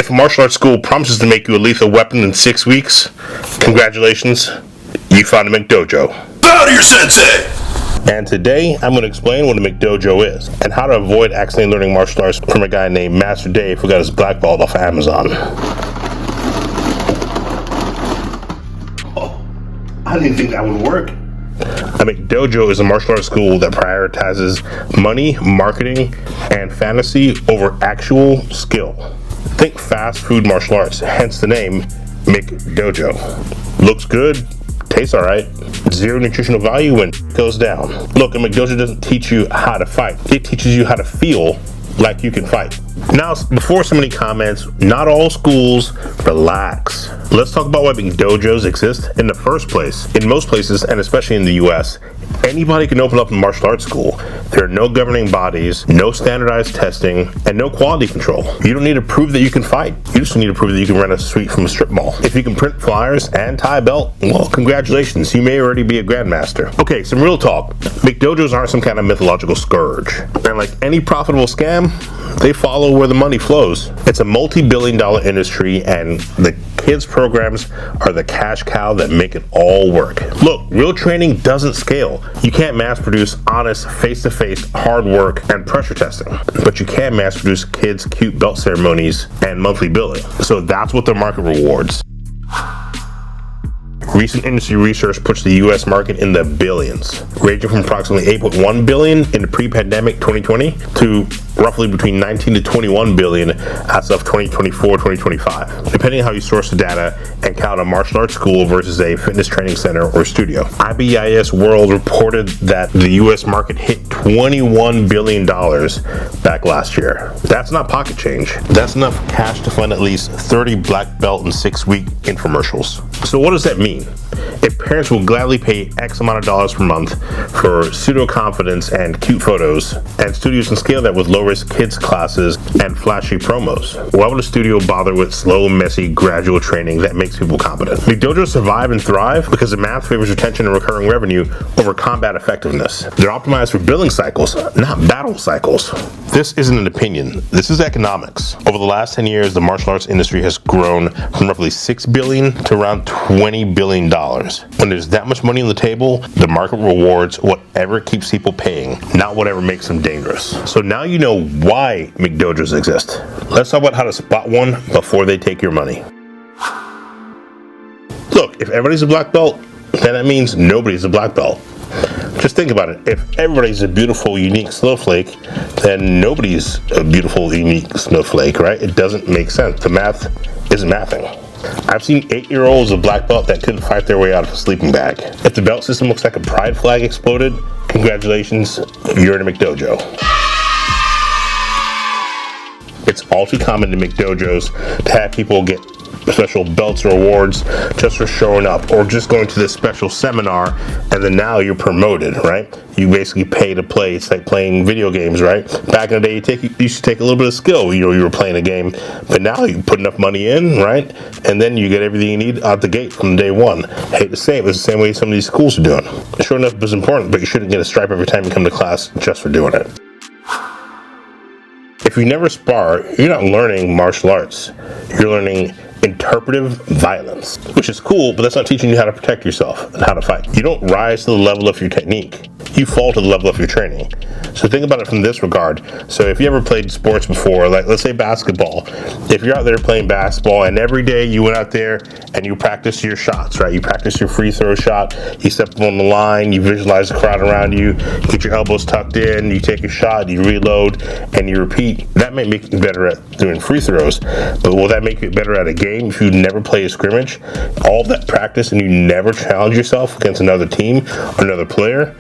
If a martial arts school promises to make you a lethal weapon in 6 weeks, congratulations, you found a McDojo. Bow to your sensei! And today, I'm going to explain what a McDojo is and how to avoid accidentally learning martial arts from a guy named Master Dave who got his black belt off of Amazon. Oh, I didn't think that would work. A McDojo is a martial arts school that prioritizes money, marketing, and fantasy over actual skill. Think fast food martial arts, hence the name McDojo. Looks good, tastes alright, zero nutritional value when it goes down. Look, a McDojo doesn't teach you how to fight. It teaches you how to feel like you can fight. Now, before so many comments, not all schools, relax. Let's talk about why McDojos exist in the first place. In most places, and especially in the US, anybody can open up a martial arts school. There are no governing bodies, no standardized testing, and no quality control. You don't need to prove that you can fight. You just need to prove that you can rent a suite from a strip mall. If you can print flyers and tie a belt, well, congratulations, you may already be a grandmaster. Okay, some real talk. McDojos aren't some kind of mythological scourge. And like any profitable scam, they follow where the money flows. It's a multi-billion-dollar industry, and the kids programs are the cash cow that make it all work. Look, real training doesn't scale. You can't mass produce honest, face-to-face hard work and pressure testing, but you can mass produce kids' cute belt ceremonies and monthly billing. So that's what the market rewards. Recent industry research puts the U.S. market in the billions, ranging from approximately $8.1 billion in the pre-pandemic 2020 to roughly between 19 to 21 billion as of 2024-2025, depending on how you source the data and count a martial arts school versus a fitness training center or studio. IBIS World reported that the U.S. market hit $21 billion back last year. That's not pocket change. That's enough cash to fund at least 30 black belt and 6-week infomercials. So what does that mean? If parents will gladly pay X amount of dollars per month for pseudo-confidence and cute photos, and studios can scale that with low-risk kids classes and flashy promos, why would a studio bother with slow, messy, gradual training that makes people competent? McDojos survive and thrive because the math favors retention and recurring revenue over combat effectiveness. They're optimized for billing cycles, not battle cycles. This isn't an opinion. This is economics. Over the last 10 years, the martial arts industry has grown from roughly $6 billion to around $20 billion. When there's that much money on the table, the market rewards whatever keeps people paying, not whatever makes them dangerous. So now you know why McDojos exist. Let's talk about how to spot one before they take your money. Look, if everybody's a black belt, then that means nobody's a black belt. Just think about it. If everybody's a beautiful, unique snowflake, then nobody's a beautiful, unique snowflake, right? It doesn't make sense. The math isn't mathing. I've seen 8-year-olds of black belt that couldn't fight their way out of a sleeping bag. If the belt system looks like a pride flag exploded, congratulations, you're in a McDojo. It's all too common to McDojos to have people get special belts or awards just for showing up or just going to this special seminar, and then now you're promoted, right? You basically pay to play. It's like playing video games, right? Back in the day, you used to take a little bit of skill. You were playing a game, but now you put enough money in, right? And then you get everything you need out the gate from day one. I hate to say it, but it's the same way some of these schools are doing. Sure enough, it's important, but you shouldn't get a stripe every time you come to class just for doing it. If you never spar, you're not learning martial arts. You're learning interpretive violence, which is cool, but that's not teaching you how to protect yourself and how to fight. You don't rise to the level of your technique. You fall to the level of your training. So think about it from this regard. So if you ever played sports before, like let's say basketball, if you're out there playing basketball and every day you went out there and you practice your shots, right? You practice your free throw shot, you step up on the line, you visualize the crowd around you, get your elbows tucked in, you take a shot, you reload, and you repeat. That may make you better at doing free throws, but will that make you better at a game if you never play a scrimmage? All that practice and you never challenge yourself against another team or another player?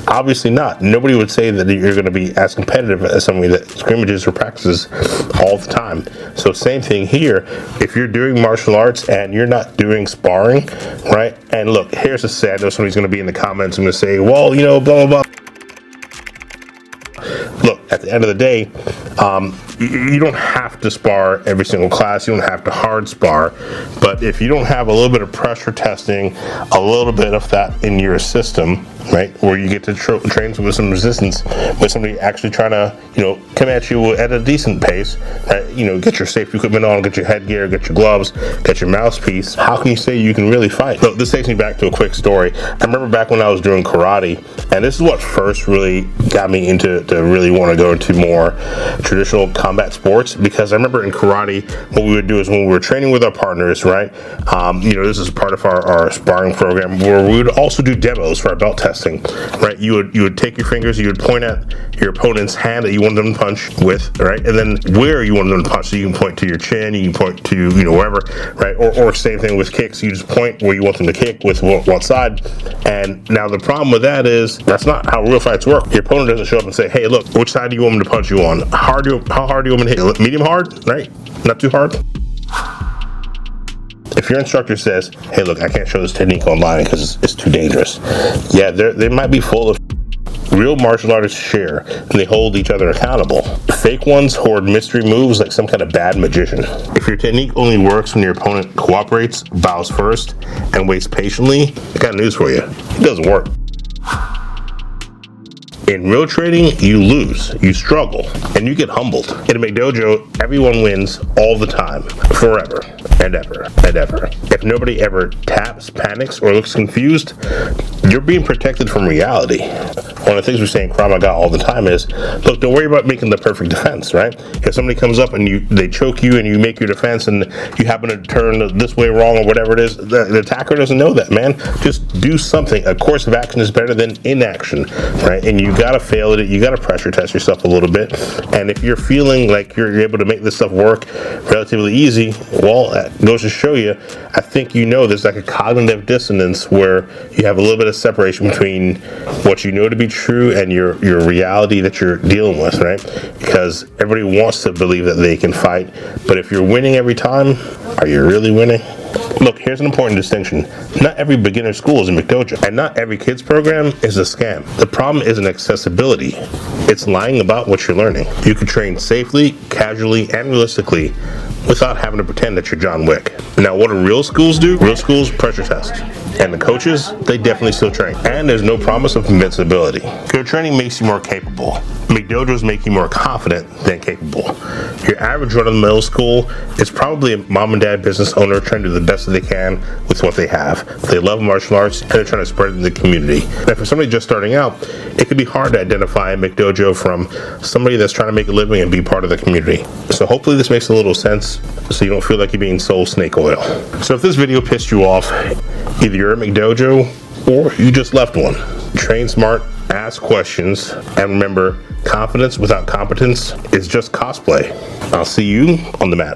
Obviously not. Nobody would say that you're going to be as competitive as somebody that scrimmages or practices all the time. So same thing here. If you're doing martial arts and you're not doing sparring, right? And look, here's a say. I know somebody's going to be in the comments and going to say, well, you know, blah, blah, blah. Look, at the end of the day, You don't have to spar every single class. You don't have to hard spar. But if you don't have a little bit of pressure testing, a little bit of that in your system, right, where you get to train with some resistance, with somebody actually trying to, come at you at a decent pace, get your safety equipment on, get your headgear, get your gloves, get your mouthpiece, how can you say you can really fight? So this takes me back to a quick story. I remember back when I was doing karate, and this is what first really got me into really want to go into more traditional combat sports, because I remember in karate, what we would do is when we were training with our partners, right, this is part of our sparring program, where we would also do demos for our belt testing, right? You would take your fingers, you would point at your opponent's hand that you want them to punch with, right, and then where you want them to punch. So you can point to your chin, you can point to wherever, right, or same thing with kicks. You just point where you want them to kick with what side. And now the problem with that is that's not how real fights work. Your opponent doesn't show up and say, hey, look, which side do you want me to punch you on? How hard do you want me to hit? Medium hard, right? Not too hard. If your instructor says, hey, look, I can't show this technique online because it's too dangerous. Yeah, they might be full of. Real martial artists share, and they hold each other accountable. Fake ones hoard mystery moves like some kind of bad magician. If your technique only works when your opponent cooperates, bows first, and waits patiently, I got news for you. It doesn't work. In real training, you lose, you struggle, and you get humbled. In a McDojo, everyone wins all the time, forever, and ever, and ever. If nobody ever taps, panics, or looks confused, you're being protected from reality. One of the things we say in Krav Maga all the time is, look, don't worry about making the perfect defense, right? If somebody comes up and they choke you and you make your defense and you happen to turn this way wrong or whatever it is, the attacker doesn't know that, man. Just do something. A course of action is better than inaction, right? And you gotta fail at it. You gotta pressure test yourself a little bit. And if you're feeling like you're able to make this stuff work relatively easy, well, that goes to show you, I think there's like a cognitive dissonance where you have a little bit of separation between what you know to be true and your reality that you're dealing with, right? Because everybody wants to believe that they can fight, but if you're winning every time, are you really winning? Look, here's an important distinction. Not every beginner school is a McDojo, and not every kids program is a scam. The problem isn't accessibility. It's lying about what you're learning. You can train safely, casually, and realistically without having to pretend that you're John Wick. Now, what do real schools do? Real schools pressure test. And the coaches, they definitely still train. And there's no promise of invincibility. Good training makes you more capable. McDojos make you more confident than capable. Your average run-of-the-mill school is probably a mom and dad business owner trying to do the best that they can with what they have. They love martial arts and they're trying to spread it in the community. And for somebody just starting out, it can be hard to identify a McDojo from somebody that's trying to make a living and be part of the community. So hopefully this makes a little sense so you don't feel like you're being sold snake oil. So if this video pissed you off, either you're a McDojo or you just left one. Train smart, ask questions, and remember, confidence without competence is just cosplay. I'll see you on the mats.